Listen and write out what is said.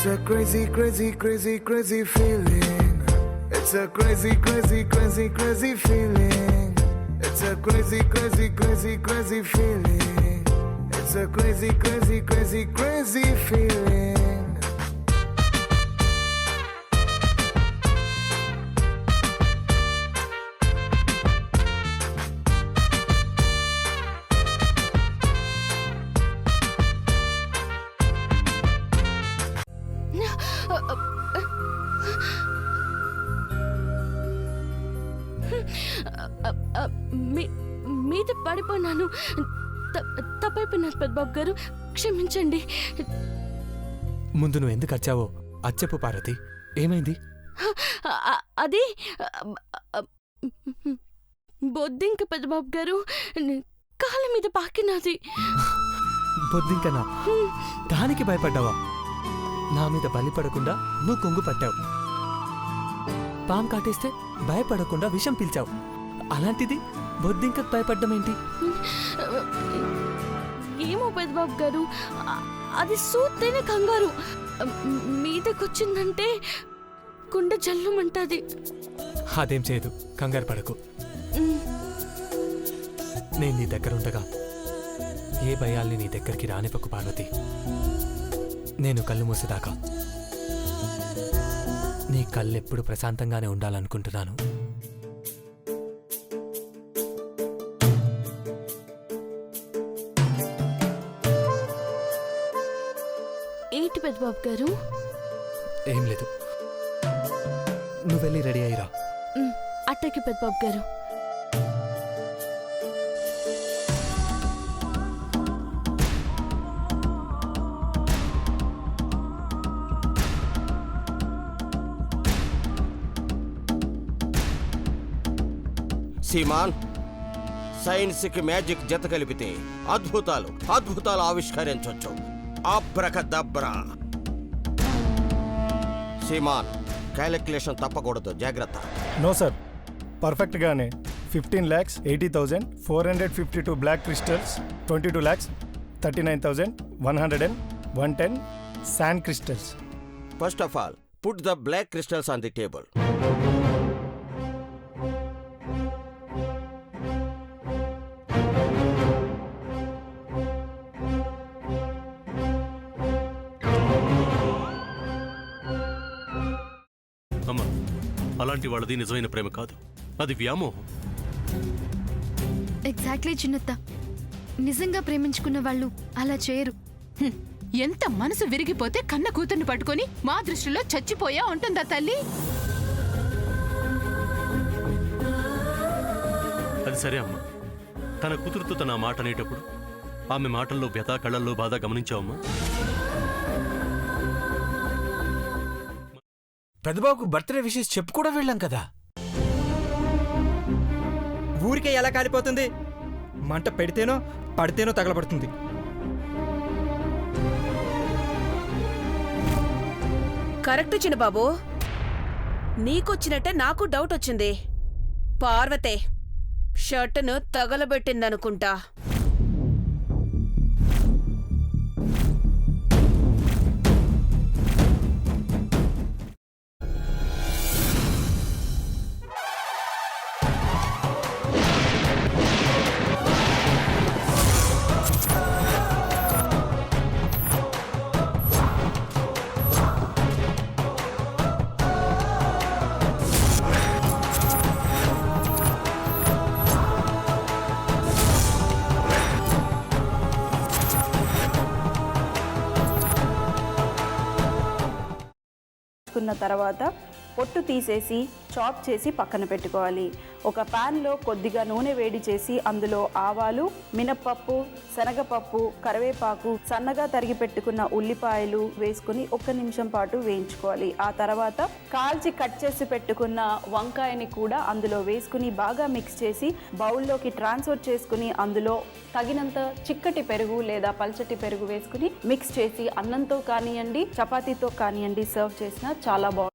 It's a crazy, crazy, crazy, crazy feeling. It's a crazy, crazy, crazy, crazy feeling. It's a crazy, crazy, crazy, crazy feeling. It's a crazy, crazy, crazy, crazy feeling. మీద పడిపోయినాను. తప్పైపోయినాను పెద్దబాబు గారు, క్షమించండి. ముందు నువ్వు ఎందుకు వచ్చావో అచ్చెప్పు పార్వతి, ఏమైంది? అది బొద్దింక పెద్దబాబు గారు, కాళ్ళ మీద పాకినది. బొద్దింకనా? దానికి భయపడ్డావా? నా మీద బలి పడకుండా నువ్వు కొంగు పట్టావు. పాము కాటేస్తే భయపడకుండా విషం పీల్చావు. అలాంటిది బొద్దింకకు భయపడ్డం ఏంటి? ఏమో పెద్దబాబు గారు, అది సూత్తేనే కంగారు. మీదకొచ్చిందంటే గుండె జల్లుమంటది. అదేం చేయదు, కంగారు పడకు. నేను నీ దగ్గర ఉండగా ఏ భయాల్ని నీ దగ్గరికి రానివ్వకు పార్వతి. నేను కళ్ళు మూసేదాకా నీ కళ్ళెప్పుడు ప్రశాంతంగానే ఉండాలనుకుంటున్నాను. ఏంటి పెద్దబాబు గారు? ఏం లేదు, నువ్వు వెళ్ళి రెడీ అయ్యిరా. అట్టకి పెద్దబాబు గారు. సీమాన్, సైన్స్ కి మ్యాజిక్ జత కలిపితే అద్భుతాలు ఆవిష్కరించవచ్చు. అబ్రకదబ్రా. సీమాన్, క్యాలిక్యులేషన్ తప్పకూడదు, జాగ్రత్త. నో సార్, పర్ఫెక్ట్గానే 15,80,452 black crystals, 22,39,110 sand crystals. First of all, put the black crystals on the table. అమ్మా, అలాంటి వాళ్ళది నిజమైన ప్రేమ కాదు, అది వ్యామోహం. ఎగ్జాక్ట్లీ చిన్నత్త, నిజంగా ప్రేమించుకున్న వాళ్ళు అలా చేయరు. ఎంత మనసు విరిగిపోతే కన్న కూతుర్ని పట్టుకొని మా దృష్టిలో చచ్చిపోయా ఉంటుందా తల్లి? అది సరే అమ్మా, తన కూతురుతో తన మాట అనేటప్పుడు ఆమె మాటల్లో వ్యథ, కళ్ళల్లో బాధ గమనించావమ్మా? పెద్దబాబుకు బర్త్డే విషెస్ చెప్పు కూడా వెళ్ళాం కదా. ఊరికే ఎలా కాలిపోతుంది? మంట పెడితేనో పడితేనో తగలబడుతుంది. కరెక్ట్ చిన్నబాబు, నీకొచ్చినట్టే నాకు డౌట్ వచ్చింది. పార్వతే షర్టును తగలబెట్టిందనుకుంటా. కున్న తర్వాత పొట్టు తీసేసి చాప్ చేసి పక్కన పెట్టుకోవాలి. ఒక ప్యాన్లో కొద్దిగా నూనె వేడి చేసి అందులో ఆవాలు, మినప్పప్పు, శనగపప్పు, కరివేపాకు, సన్నగా తరిగి పెట్టుకున్న ఉల్లిపాయలు వేసుకుని 1 నిమిషం పాటు వేయించుకోవాలి. ఆ తర్వాత కాల్చి కట్ చేసి పెట్టుకున్న వంకాయని కూడా అందులో వేసుకుని బాగా మిక్స్ చేసి బౌల్లోకి ట్రాన్స్ఫర్ చేసుకుని అందులో తగినంత చిక్కటి పెరుగు లేదా పల్చటి పెరుగు వేసుకుని మిక్స్ చేసి అన్నంతో కానివ్వండి, చపాతీతో కానివ్వండి సర్వ్ చేసినా చాలా బాగుంటుంది.